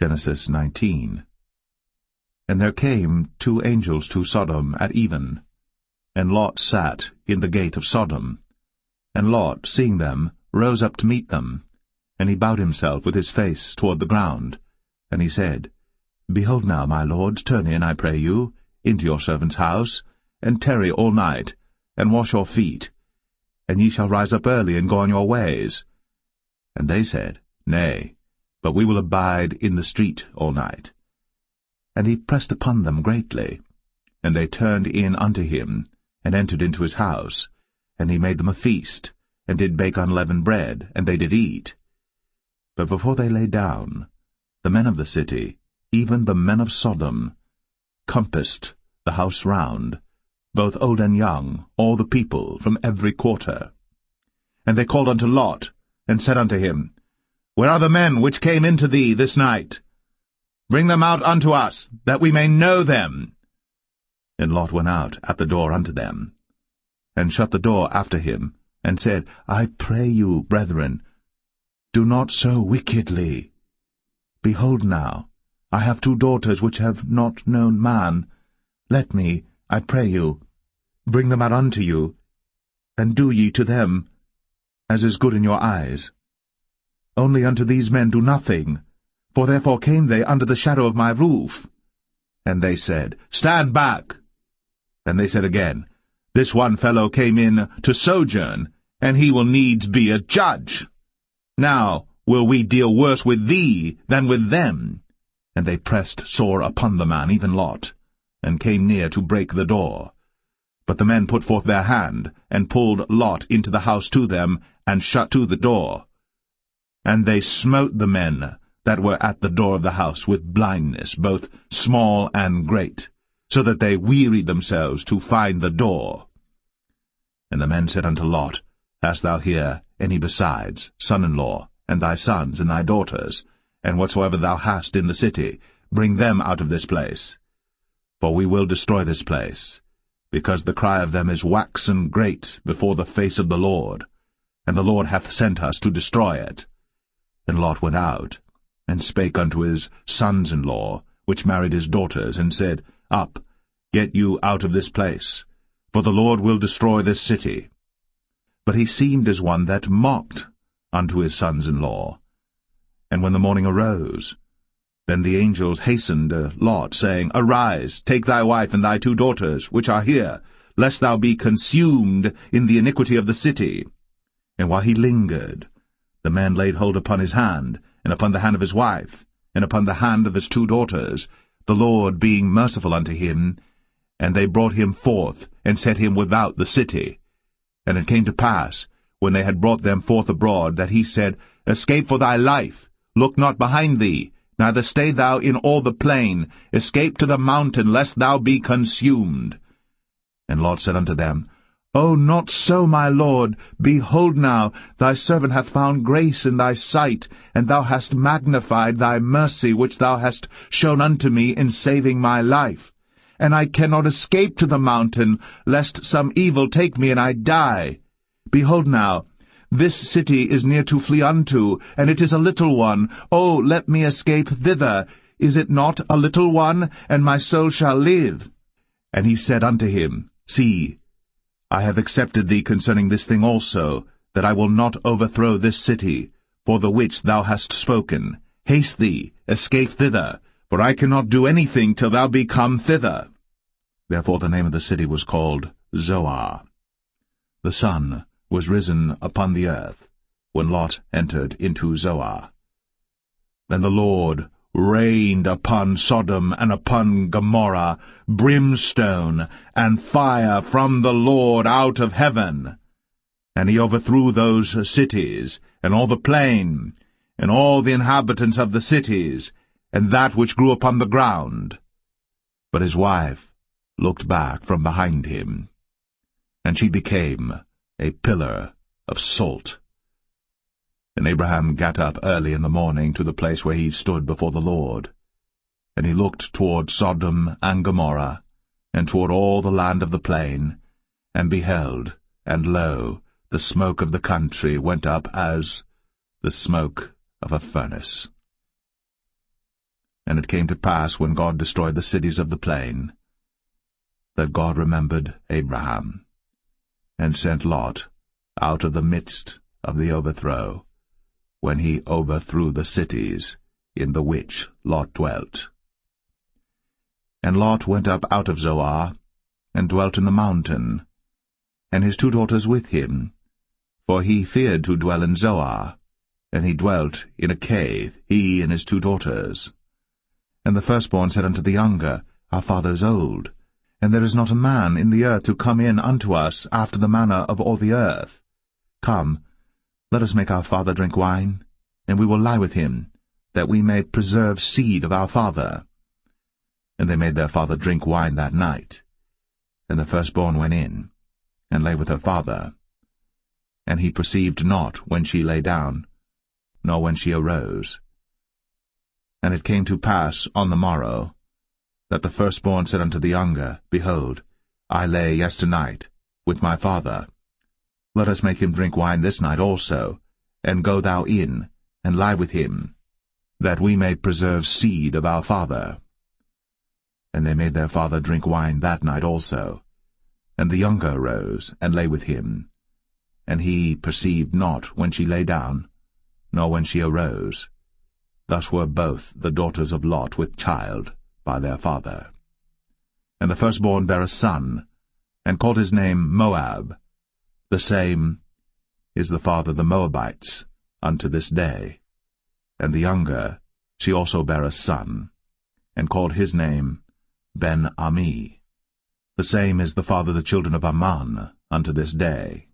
Genesis 19. And there came 2 angels to Sodom at even, and Lot sat in the gate of Sodom. And Lot, seeing them, rose up to meet them. And he bowed himself with his face toward the ground. And he said, Behold now, my lords, turn in, I pray you, into your servant's house, and tarry all night, and wash your feet, and ye shall rise up early and go on your ways. And they said, Nay, but we will abide in the street all night. And he pressed upon them greatly. And they turned in unto him, and entered into his house. And he made them a feast, and did bake unleavened bread, and they did eat. But before they lay down, the men of the city, even the men of Sodom, compassed the house round, both old and young, all the people from every quarter. And they called unto Lot, and said unto him, Where are the men which came into thee this night? Bring them out unto us, that we may know them. And Lot went out at the door unto them, and shut the door after him, and said, I pray you, brethren, do not so wickedly. Behold now, I have 2 daughters which have not known man. Let me, I pray you, bring them out unto you, and do ye to them as is good in your eyes. Only unto these men do nothing, for therefore came they under the shadow of my roof. And they said, Stand back. And they said again, This one fellow came in to sojourn, and he will needs be a judge. Now will we deal worse with thee than with them. And they pressed sore upon the man, even Lot, and came near to break the door. But the men put forth their hand, and pulled Lot into the house to them, and shut to the door. And they smote the men that were at the door of the house with blindness, both small and great, so that they wearied themselves to find the door. And the men said unto Lot, Hast thou here any besides, son-in-law, and thy sons, and thy daughters, and whatsoever thou hast in the city, bring them out of this place. For we will destroy this place, because the cry of them is waxen great before the face of the Lord, and the Lord hath sent us to destroy it. And Lot went out, and spake unto his sons-in-law, which married his daughters, and said, Up, get you out of this place, for the Lord will destroy this city. But he seemed as one that mocked unto his sons-in-law. And when the morning arose, then the angels hastened Lot, saying, Arise, take thy wife and thy 2 daughters, which are here, lest thou be consumed in the iniquity of the city. And while he lingered, the man laid hold upon his hand, and upon the hand of his wife, and upon the hand of his 2 daughters, the Lord being merciful unto him, and they brought him forth, and set him without the city. And it came to pass, when they had brought them forth abroad, that he said, Escape for thy life, look not behind thee, neither stay thou in all the plain, escape to the mountain, lest thou be consumed. And Lot said unto them, O not so, my lord. Behold now, thy servant hath found grace in thy sight, and thou hast magnified thy mercy which thou hast shown unto me in saving my life. And I cannot escape to the mountain, lest some evil take me and I die. Behold now, this city is near to flee unto, and it is a little one. O let me escape thither. Is it not a little one, and my soul shall live? And he said unto him, See, I have accepted thee concerning this thing also, that I will not overthrow this city, for the which thou hast spoken. Haste thee, escape thither, for I cannot do anything till thou be come thither. Therefore the name of the city was called Zoar. The sun was risen upon the earth, when Lot entered into Zoar. Then the Lord rained upon Sodom and upon Gomorrah brimstone and fire from the Lord out of heaven. And he overthrew those cities, and all the plain, and all the inhabitants of the cities, and that which grew upon the ground. But his wife looked back from behind him, and she became a pillar of salt. And Abraham got up early in the morning to the place where he stood before the Lord. And he looked toward Sodom and Gomorrah, and toward all the land of the plain, and beheld, and lo, the smoke of the country went up as the smoke of a furnace. And it came to pass, when God destroyed the cities of the plain, that God remembered Abraham, and sent Lot out of the midst of the overthrow, when he overthrew the cities in the which Lot dwelt. And Lot went up out of Zoar, and dwelt in the mountain, and his 2 daughters with him, for he feared to dwell in Zoar, and he dwelt in a cave, he and his 2 daughters. And the firstborn said unto the younger, Our father is old, and there is not a man in the earth to come in unto us after the manner of all the earth. Come, let us make our father drink wine, and we will lie with him, that we may preserve seed of our father. And they made their father drink wine that night. And the firstborn went in, and lay with her father. And he perceived not when she lay down, nor when she arose. And it came to pass on the morrow, that the firstborn said unto the younger, Behold, I lay yesternight with my father. Let us make him drink wine this night also, and go thou in, and lie with him, that we may preserve seed of our father. And they made their father drink wine that night also. And the younger arose, and lay with him. And he perceived not when she lay down, nor when she arose. Thus were both the daughters of Lot with child by their father. And the firstborn bare a son, and called his name Moab. The same is the father of the Moabites unto this day. And the younger, she also bare a son, and called his name Ben-Ami. The same is the father of the children of Ammon unto this day.